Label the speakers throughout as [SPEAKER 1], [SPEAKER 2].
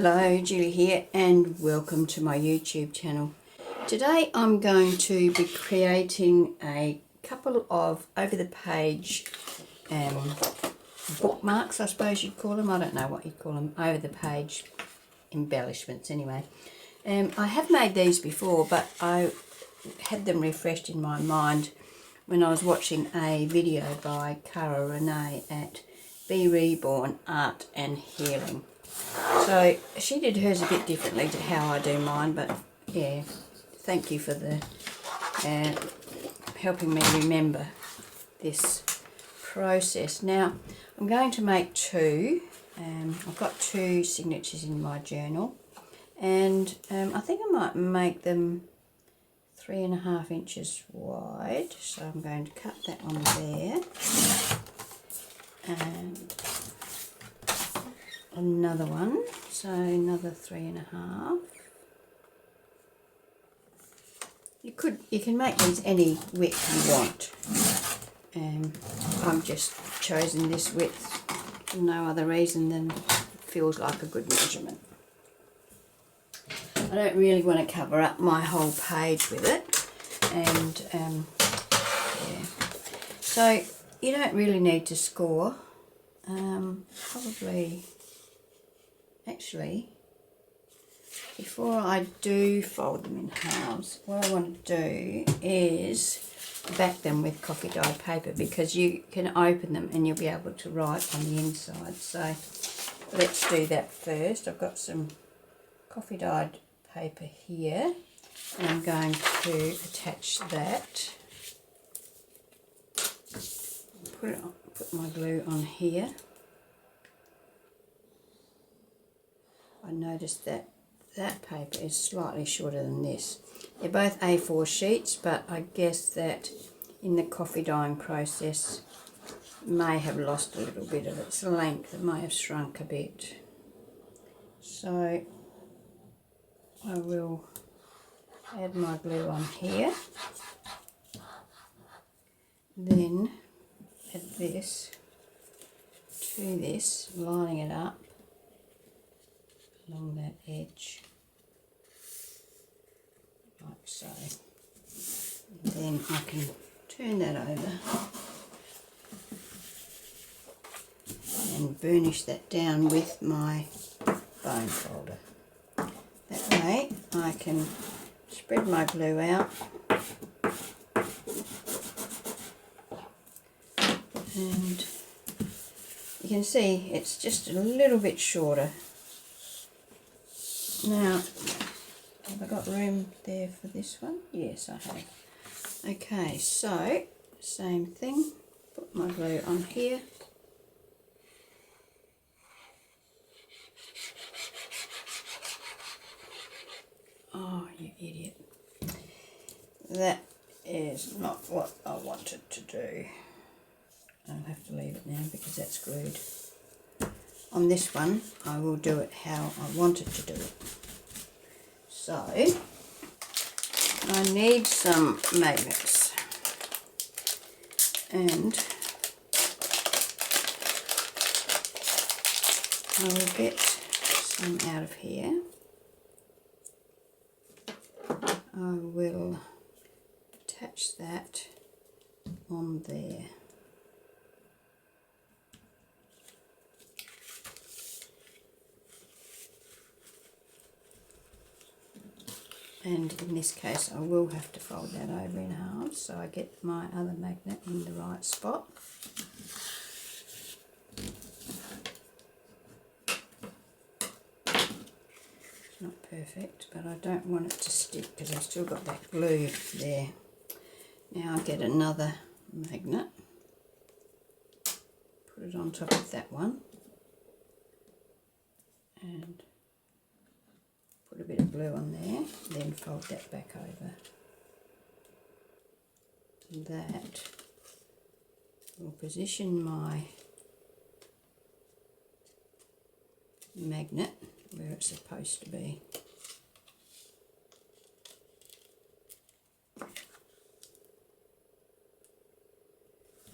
[SPEAKER 1] Hello, Julie here, and welcome to my YouTube channel. Today I'm going to be creating a couple of over-the-page bookmarks, I suppose you'd call them. I don't know what you'd call them, over-the-page embellishments anyway. I have made these before, but I had them refreshed in my mind when I was watching a video by Cara-Renee at B.Reborn Art and Healing. So she did hers a bit differently to how I do mine, but yeah, thank you for the helping me remember this process. Now I'm going to make two. I've got two signatures in my journal, and I think I might make them 3.5 inches wide, so I'm going to cut that one there, and another one, so another 3.5. You can make these any width you want. I've just chosen this width for no other reason than it feels like a good measurement. I don't really want to cover up my whole page with it, and yeah. So you don't really need to score. Probably. Actually, before I do fold them in halves, what I want to do is back them with coffee dyed paper, because you can open them and you'll be able to write on the inside. So let's do that first. I've got some coffee dyed paper here, and I'm going to attach that. Put my glue on here. I noticed that that paper is slightly shorter than this. They're both A4 sheets, but I guess that in the coffee dyeing process may have lost a little bit of its length. It may have shrunk a bit. So I will add my glue on here, then add this to this, lining it up along that edge, like so. And then I can turn that over and burnish that down with my bone folder. That way I can spread my glue out and you can see it's just a little bit shorter. Now, have I got room there for this one? Yes, I have. Okay, so same thing. Put my glue on here. Oh, you idiot. That is not what I wanted to do. I'll have to leave it now because that's glued. On this one, I will do it how I wanted to do it. So, I need some magnets, and I will get some out of here. I will attach that on there. And in this case I will have to fold that over in half so I get my other magnet in the right spot. It's not perfect, but I don't want it to stick because I've still got that glue there. Now I get another magnet, put it on top of that one, and put a bit of glue on there, then fold that back over. And that will position my magnet where it's supposed to be.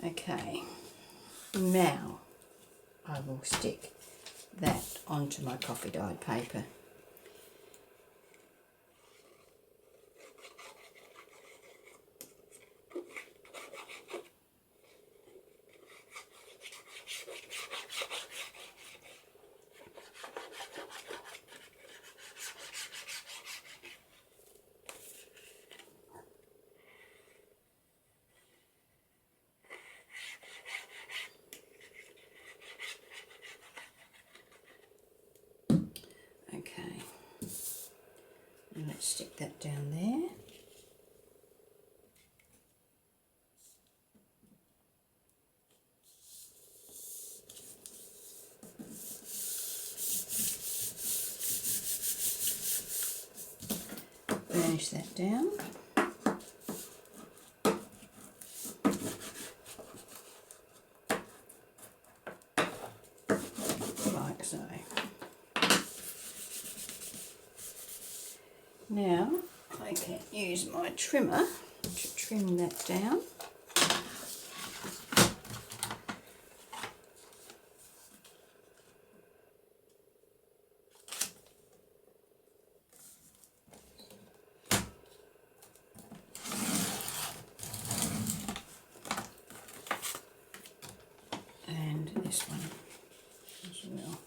[SPEAKER 1] Okay, now I will stick that onto my coffee dyed paper. Okay, and let's stick that down there. Burnish that down. Like so. Now I can use my trimmer to trim that down. And this one as well.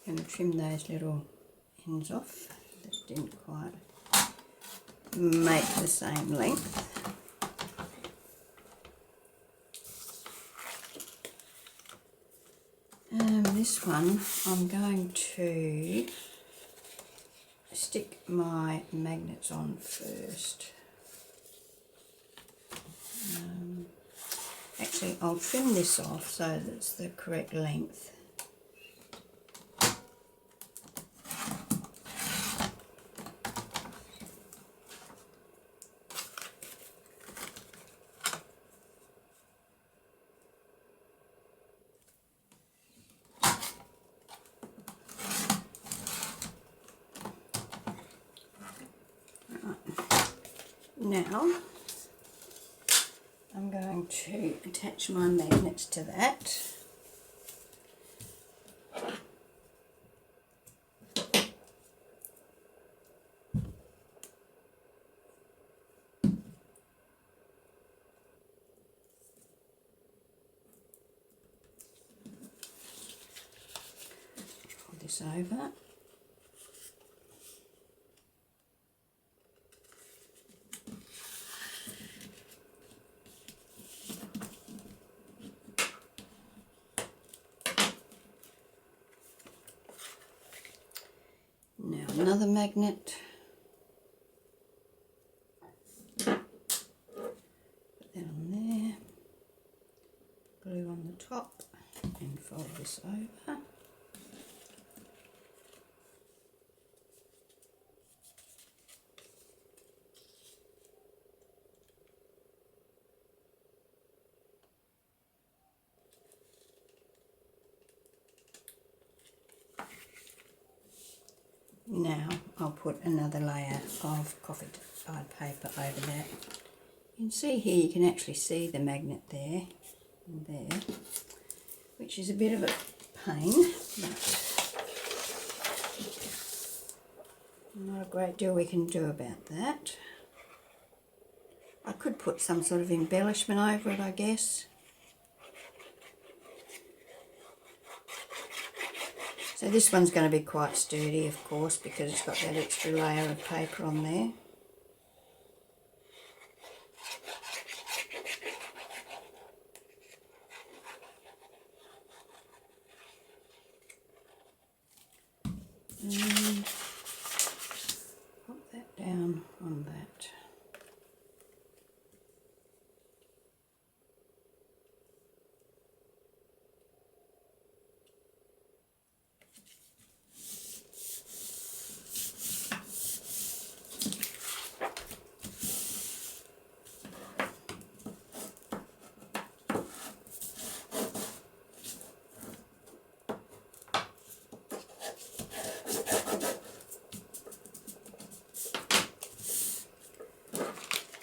[SPEAKER 1] Going to trim those little ends off that didn't quite make the same length. This one I'm going to stick my magnets on first. Actually, I'll trim this off so that it's the correct length. Now I'm going to attach my magnets to that. Pull this over. Now another magnet. Put that on there. Glue on the top and fold this over. Now I'll put another layer of coffee dyed paper over that. You can see here, you can actually see the magnet there and there, which is a bit of a pain, but not a great deal we can do about that. I could put some sort of embellishment over it, I guess. So this one's going to be quite sturdy, of course, because it's got that extra layer of paper on there. And pop that down on that.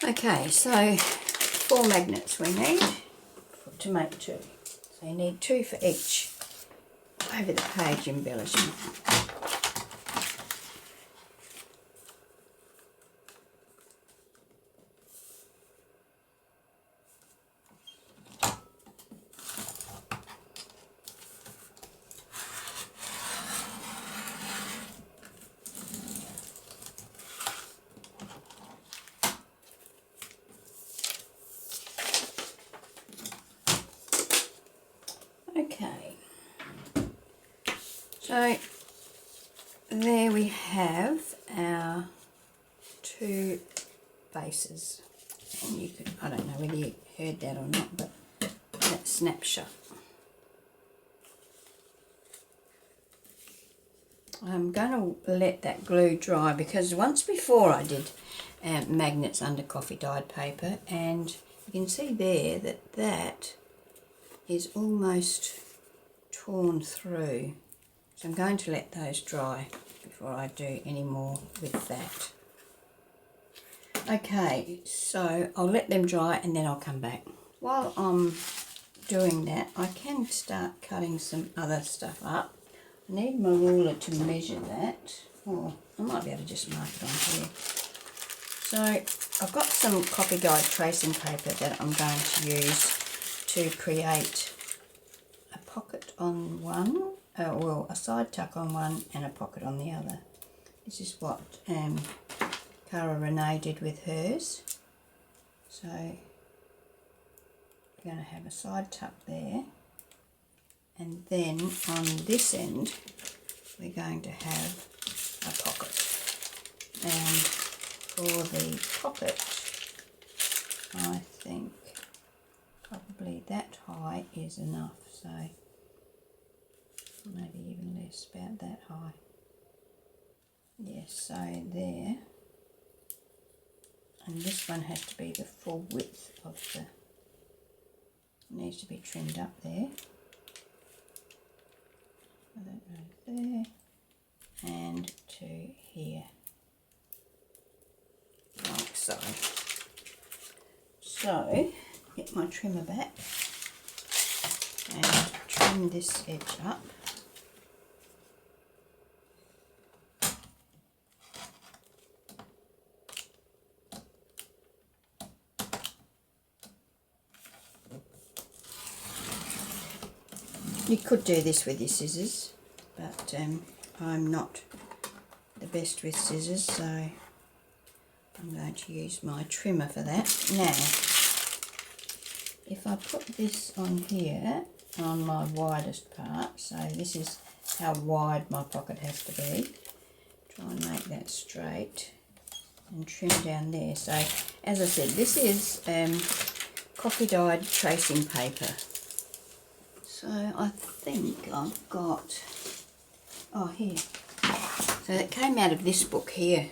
[SPEAKER 1] Okay, so 4 magnets we need to make 2. So you need 2 for each over the page embellishment. Okay, so there we have our 2 bases, and you could, I don't know whether you heard that or not, but that snapshot. I'm going to let that glue dry because once before I did magnets under coffee dyed paper, and you can see there that that is almost torn through. So I'm going to let those dry before I do any more with that. Okay, so I'll let them dry and then I'll come back. While I'm doing that, I can start cutting some other stuff up. I need my ruler to measure that. Or I might be able to just mark it on here. So I've got some coffee dyed tracing paper that I'm going to use to create a pocket on one, well, a side tuck on one and a pocket on the other. This is what Cara-Renee did with hers. So we're going to have a side tuck there, and then on this end we're going to have a pocket. And for the pocket, I think probably that high is enough, so maybe even less, about that high. Yes, so there. And this one has to be the full width of the, needs to be trimmed up there. So that goes there and to here, like so. So get my trimmer back and trim this edge up. You could do this with your scissors, but I'm not the best with scissors, so I'm going to use my trimmer for that. Now, if I put this on here, on my widest part, so this is how wide my pocket has to be, try and make that straight and trim down there. So, as I said, this is coffee dyed tracing paper. So I think I've got, oh here, so it came out of this book here.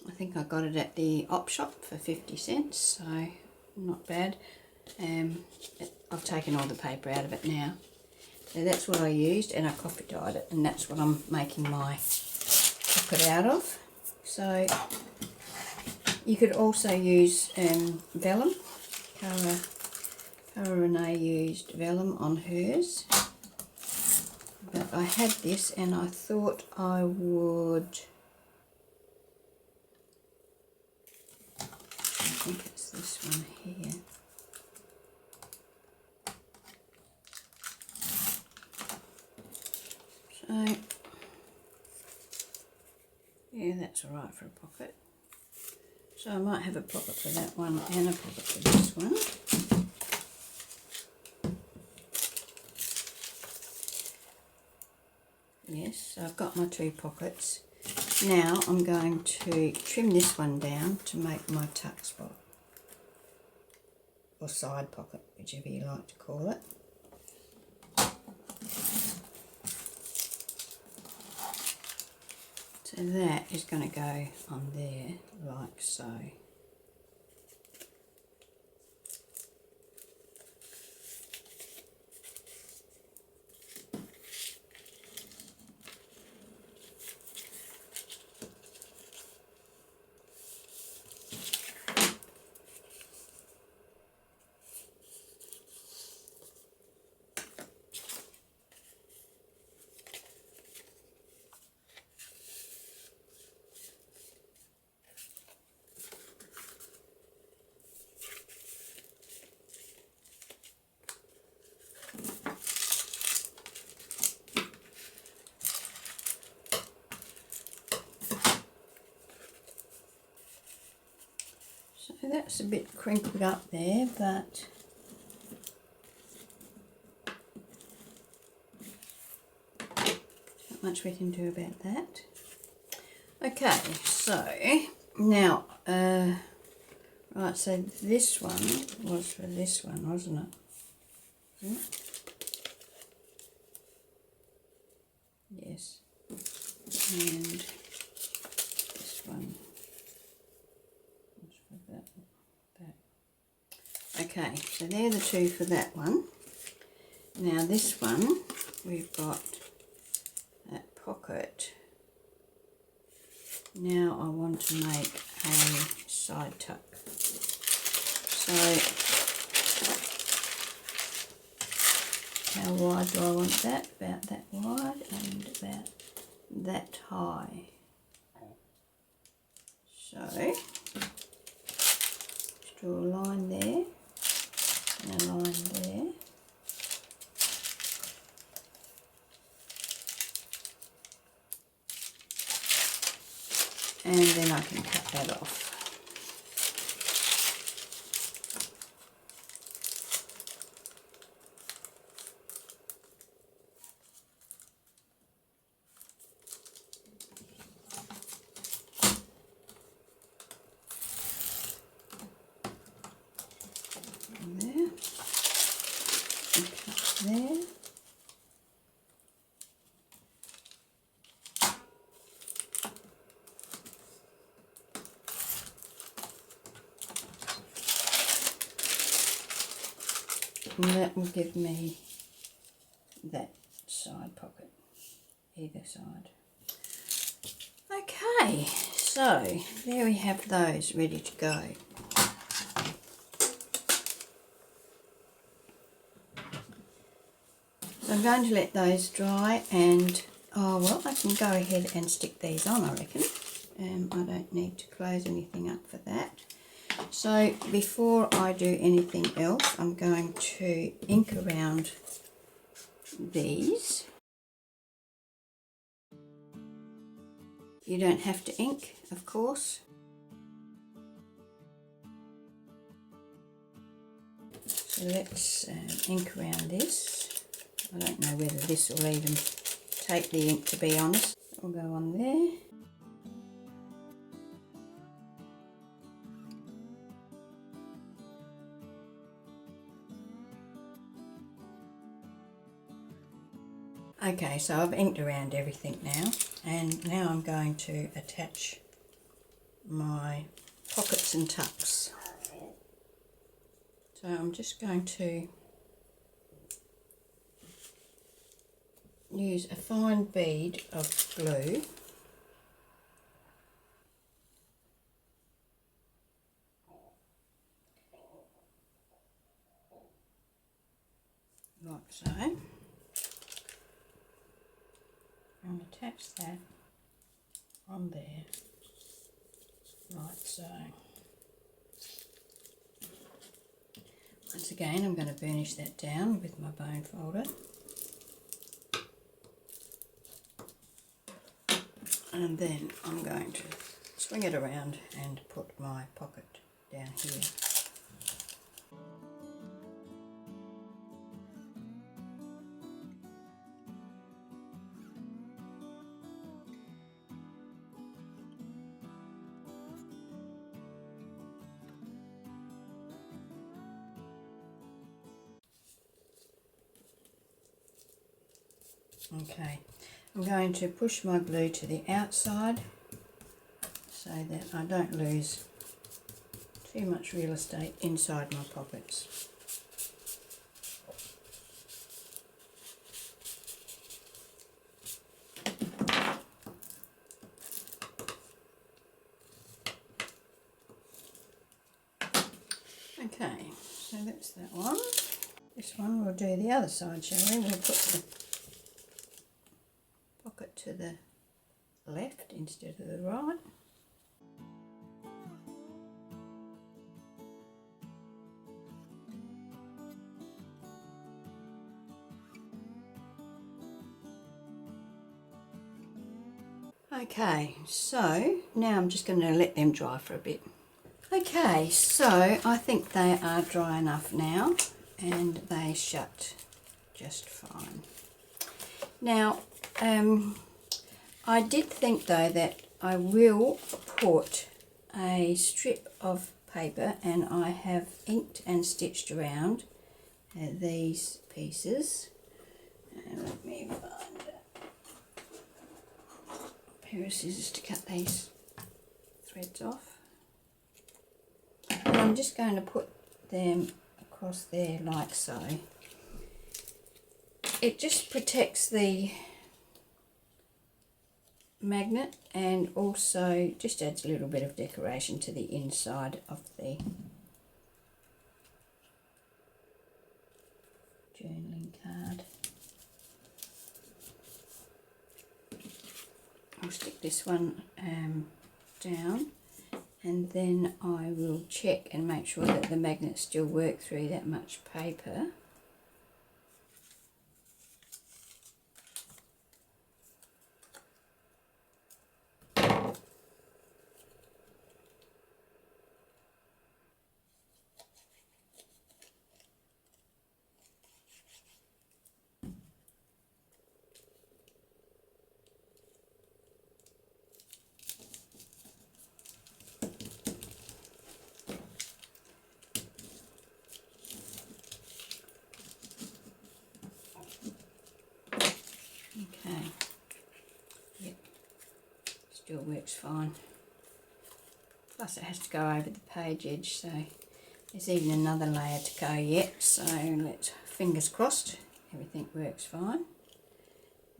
[SPEAKER 1] I think I got it at the op shop for 50 cents, so not bad. I've taken all the paper out of it now. So that's what I used, and I coffee dyed it, and that's what I'm making my pocket out of. So you could also use vellum. Cara-Renee used vellum on hers, but I had this and I thought I would, I think it's this one here. So, yeah, that's alright for a pocket. So I might have a pocket for that one and a pocket for this one. Yes, so I've got my 2 pockets. Now I'm going to trim this one down to make my tuck spot, or side pocket, whichever you like to call it. So that is going to go on there, like so. So that's a bit crinkled up there, but not much we can do about that. Okay, so now, right, so this one was for this one, wasn't it? Yes. And this one was for that. Okay, so they're the two for that one. Now this one, we've got that pocket. Now I want to make a side tuck. So how wide do I want that? About that wide and about that high. So just draw a line there and a line there. And then I can cut that off. And there. And cut there. And that will give me that side pocket, either side. Okay, so there we have those ready to go. So I'm going to let those dry and, oh well, I can go ahead and stick these on, I reckon. I don't need to close anything up for that. So before I do anything else, I'm going to ink around these. You don't have to ink, of course. So let's ink around this. I don't know whether this will even take the ink, to be honest. It'll go on there. Okay, so I've inked around everything now, and now I'm going to attach my pockets and tucks. So I'm just going to use a fine bead of glue . Like so. And attach that on there, like so. Once again, I'm going to burnish that down with my bone folder. And then I'm going to swing it around and put my pocket down here. Okay, I'm going to push my glue to the outside so that I don't lose too much real estate inside my pockets. Okay, so that's that one. This one we'll do the other side, shall we? We'll put the pocket to the left instead of the right. Okay, so now I'm just going to let them dry for a bit. Okay, so I think they are dry enough now and they shut just fine. Now, I did think though that I will put a strip of paper, and I have inked and stitched around these pieces. Let me find a pair of scissors to cut these threads off. And I'm just going to put them across there like so. It just protects the magnet and also just adds a little bit of decoration to the inside of the journaling card. I'll stick this one down, and then I will check and make sure that the magnets still work through that much paper. Okay, yep, still works fine. Plus it has to go over the page edge, so there's even another layer to go yet, so let's, fingers crossed, everything works fine.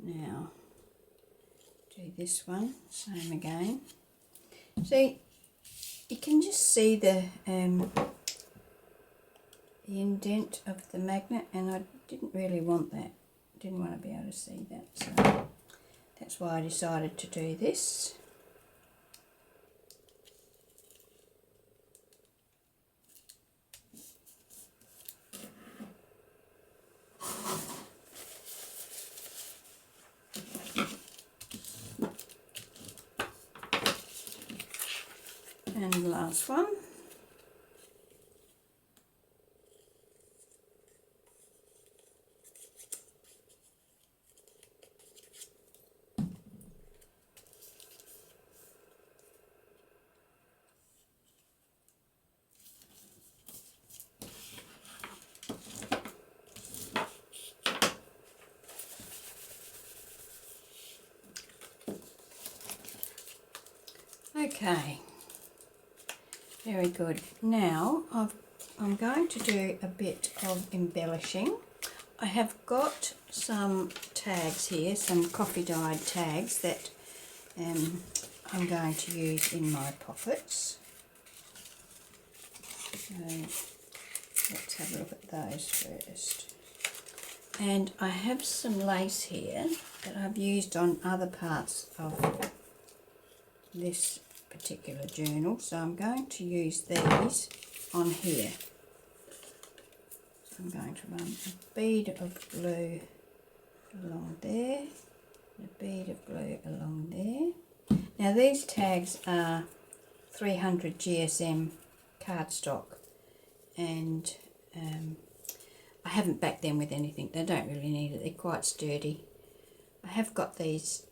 [SPEAKER 1] Now, do this one, same again. See, you can just see the indent of the magnet, and I didn't really want that. Didn't want to be able to see that, so that's why I decided to do this. And the last one. Okay, very good. Now I'm going to do a bit of embellishing. I have got some tags here, some coffee dyed tags that I'm going to use in my pockets. So let's have a look at those first. And I have some lace here that I've used on other parts of this particular journal, so I'm going to use these on here. So I'm going to run a bead of glue along there, and a bead of glue along there. Now these tags are 300 GSM cardstock, and I haven't backed them with anything. They don't really need it, they're quite sturdy. I have got these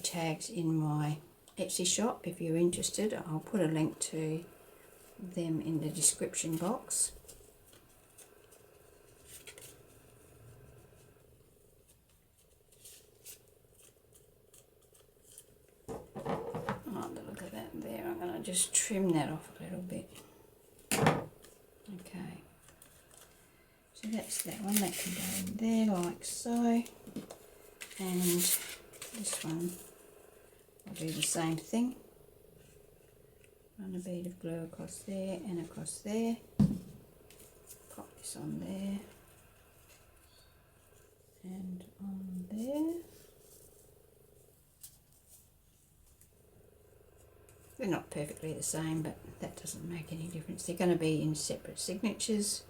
[SPEAKER 1] tags in my Etsy shop. If you're interested, I'll put a link to them in the description box. Oh, look at that there. I'm going to just trim that off a little bit. Okay, so that's that one. That can go in there like so, and this one I'll do the same thing. Run a bead of glue across there and across there. Pop this on there and on there. They're not perfectly the same, but that doesn't make any difference. They're going to be in separate signatures,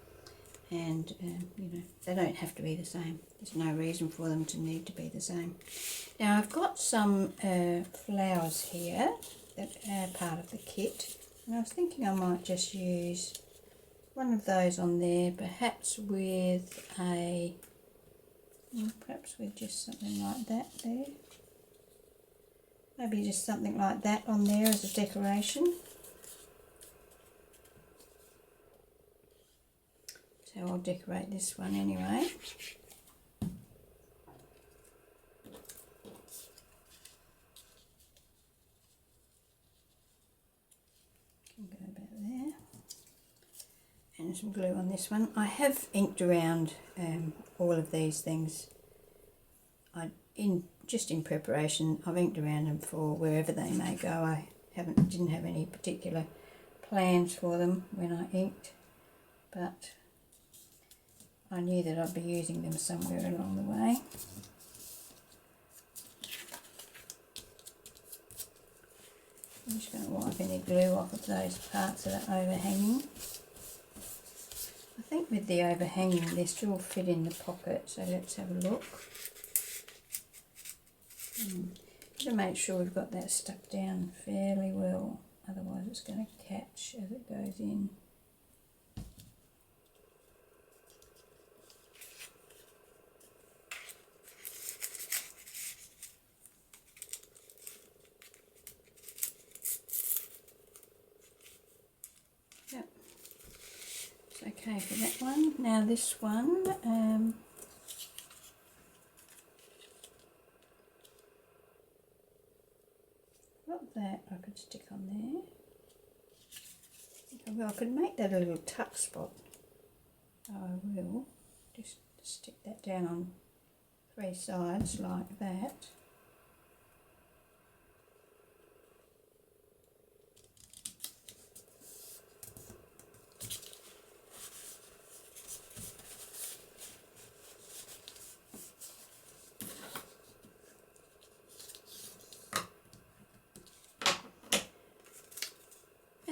[SPEAKER 1] and you know, they don't have to be the same. There's no reason for them to need to be the same. Now I've got some flowers here that are part of the kit, And I was thinking I might just use one of those on there, perhaps with just something like that there. Maybe just something like that on there as a decoration. So I'll decorate this one anyway. Can go about there. And some glue on this one. I have inked around all of these things. Just in preparation, I've inked around them for wherever they may go. I didn't have any particular plans for them when I inked, but I knew that I'd be using them somewhere along the way. I'm just going to wipe any glue off of those parts that are overhanging. I think with the overhanging they still fit in the pocket, so let's have a look. To make sure we've got that stuck down fairly well, otherwise it's going to catch as it goes in. Yep, it's okay for that one. Now this one, that I could stick on there. Well, I could make that a little tuck spot. I will just stick that down on 3 sides like that.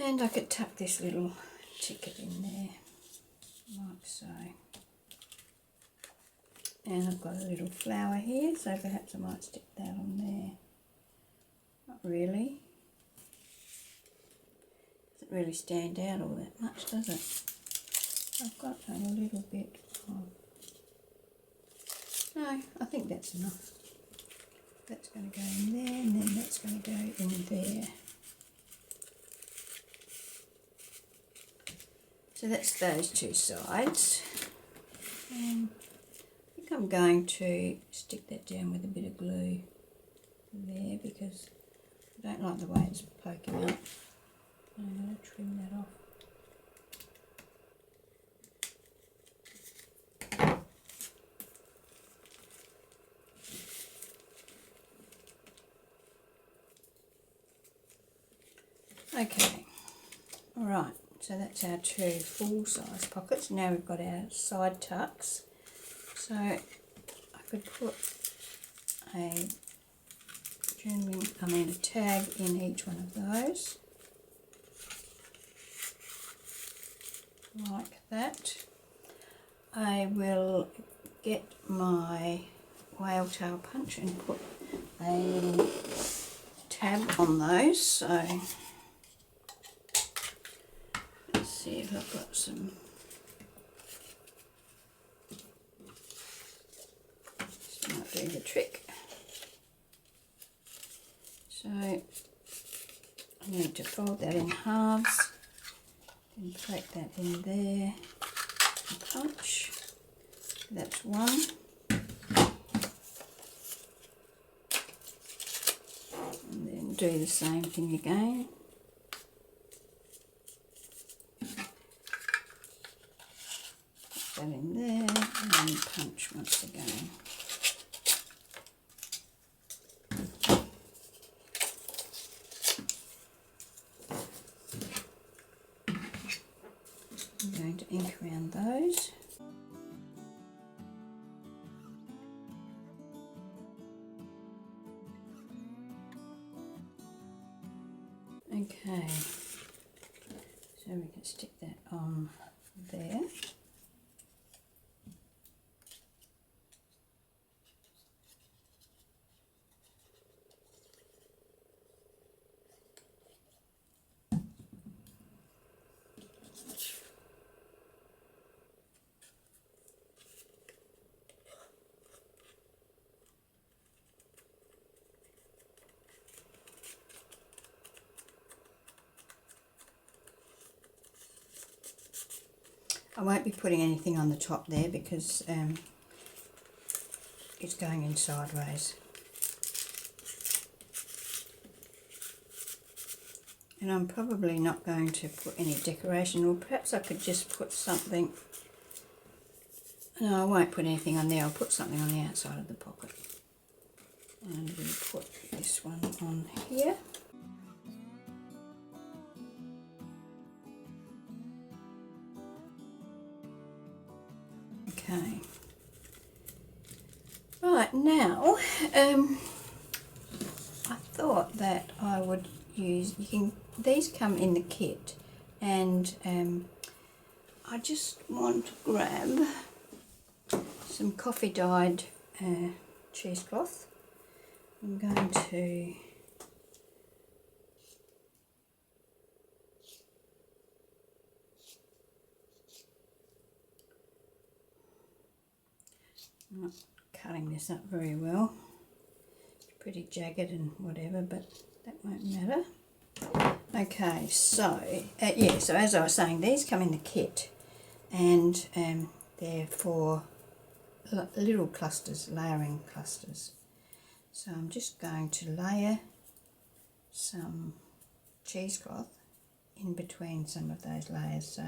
[SPEAKER 1] And I could tuck this little ticket in there, like so. And I've got a little flower here, so perhaps I might stick that on there. Not really. Doesn't really stand out all that much, does it? I've got a little bit of... No, I think that's enough. That's going to go in there, and then that's going to go in there. So that's those 2 sides. I think I'm going to stick that down with a bit of glue there because I don't like the way it's poking up. I'm going to trim that off. Okay, all right. So that's our 2 full-size pockets. Now we've got our side tucks. So I could put a tag in each one of those, like that. I will get my whale tail punch and put a little tab on those. So see if I've got some. This might do the trick. So I need to fold that in halves and plate that in there and punch. That's one. And then do the same thing again. That in there and then punch once again. I'm going to ink around those. Okay, so we can stick that on there. I won't be putting anything on the top there because it's going in sideways. And I'm probably not going to put any decoration, or perhaps I could just put something. No, I won't put anything on there. I'll put something on the outside of the pocket. And we'll put this one on here. Okay. Right, now I thought that I would use, these come in the kit, and I just want to grab some coffee dyed cheesecloth. I'm going to I'm not cutting this up very well. It's pretty jagged and whatever, but that won't matter. Okay, so yeah, so as I was saying, these come in the kit, and they're for little clusters, layering clusters. So I'm just going to layer some cheesecloth in between some of those layers. So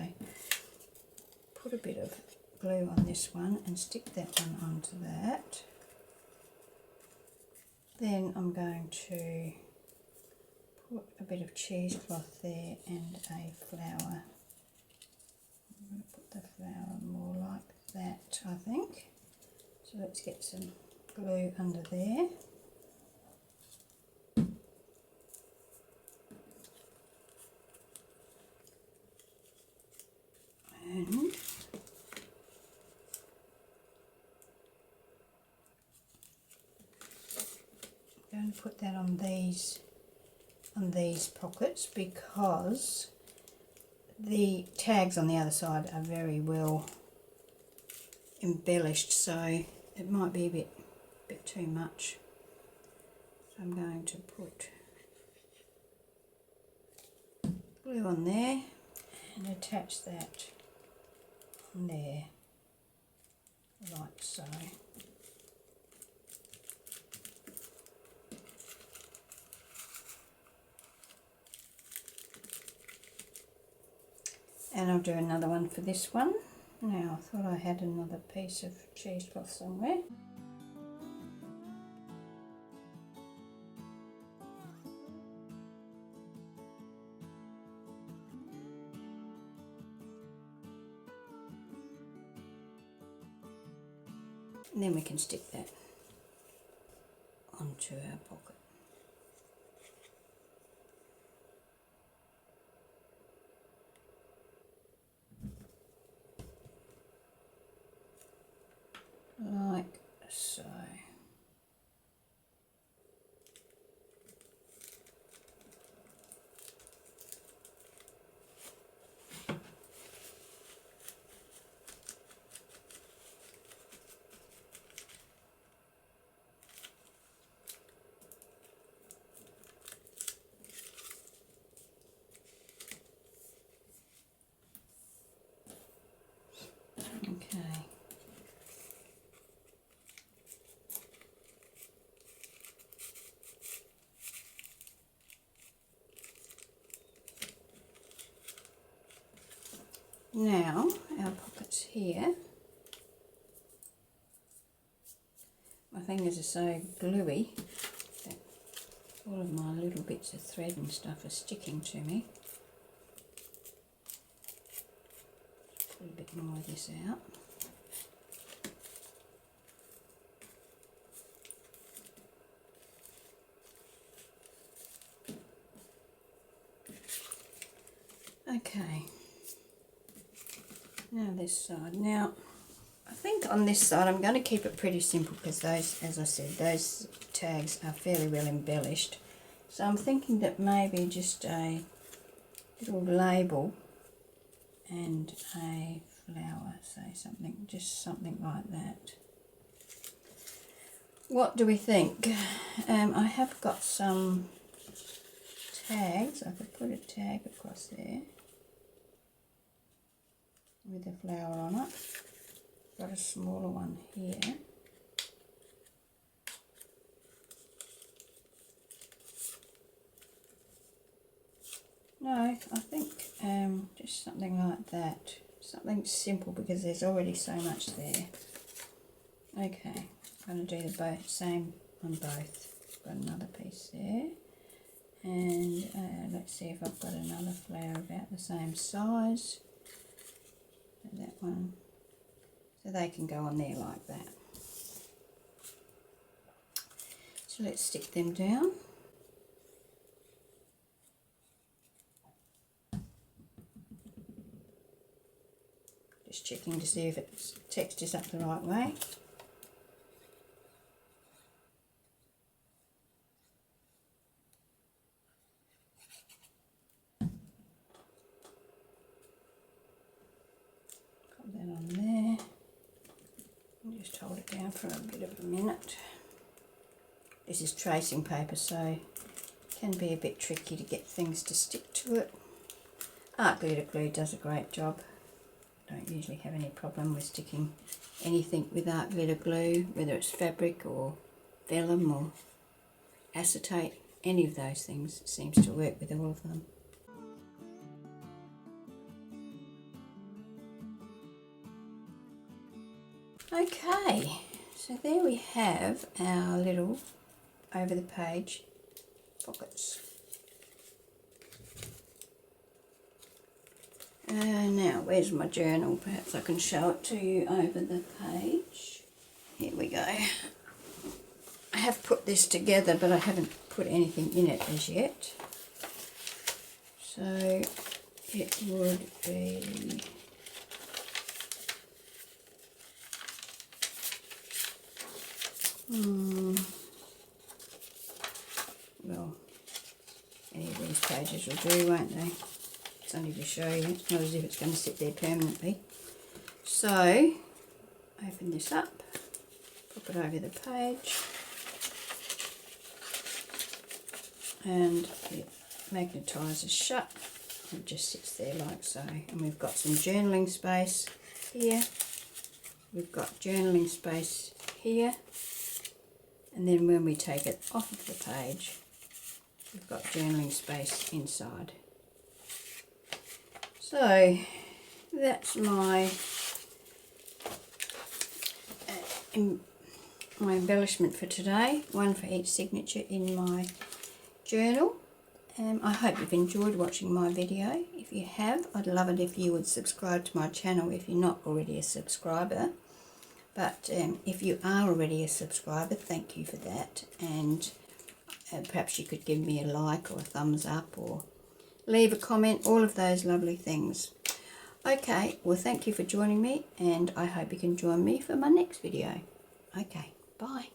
[SPEAKER 1] put a bit of glue on this one and stick that one onto that. Then I'm going to put a bit of cheesecloth there and a flower. I'm going to put the flower more like that, I think. So let's get some glue under there. And I'm going to put that on these pockets, because the tags on the other side are very well embellished, so it might be a bit too much. So I'm going to put glue on there and attach that on there, like so. And I'll do another one for this one. Now, I thought I had another piece of cheesecloth somewhere. And then we can stick that onto our pocket. Like so. Okay. Now, our pockets here. My fingers are so gluey that all of my little bits of thread and stuff are sticking to me. Pull a bit more of this out. Okay. Now this side. Now, I think on this side I'm going to keep it pretty simple, because those, as I said, those tags are fairly well embellished. So I'm thinking that maybe just a little label and a flower, say something, just something like that. What do we think? I have got some tags. I could put a tag across there. with a flower on it. Got a smaller one here. No, I think just something like that. Something simple because there's already so much there. Okay, I'm going to do the same on both. Got another piece there. And let's see if I've got another flower about the same size. So that one. So they can go on there like that. So let's stick them down. Just checking to see if it's textures up the right way. Put that on there. And just hold it down for a bit of a minute. This is tracing paper, so it can be a bit tricky to get things to stick to it. Art Glitter Glue does a great job. Don't usually have any problem with sticking anything with art glitter glue, whether it's fabric or vellum or acetate. Any of those things seems to work with all of them. Okay, so there we have our little over the page pockets. Now, where's my journal? Perhaps I can show it to you over the page. Here we go. I have put this together, but I haven't put anything in it as yet. So it would be... well, any of these pages will do, won't they? Something to show you, it's not as if it's going to sit there permanently. So, open this up, pop it over the page, and it magnetises shut. It just sits there like so. And we've got some journaling space here, we've got journaling space here, and then when we take it off of the page, we've got journaling space inside. So that's my embellishment for today, one for each signature in my journal. I hope you've enjoyed watching my video. If you have, I'd love it if you would subscribe to my channel if you're not already a subscriber. But if you are already a subscriber, thank you for that. And perhaps you could give me a like or a thumbs up or leave a comment, all of those lovely things. Okay, well thank you for joining me, and I hope you can join me for my next video. Okay, bye.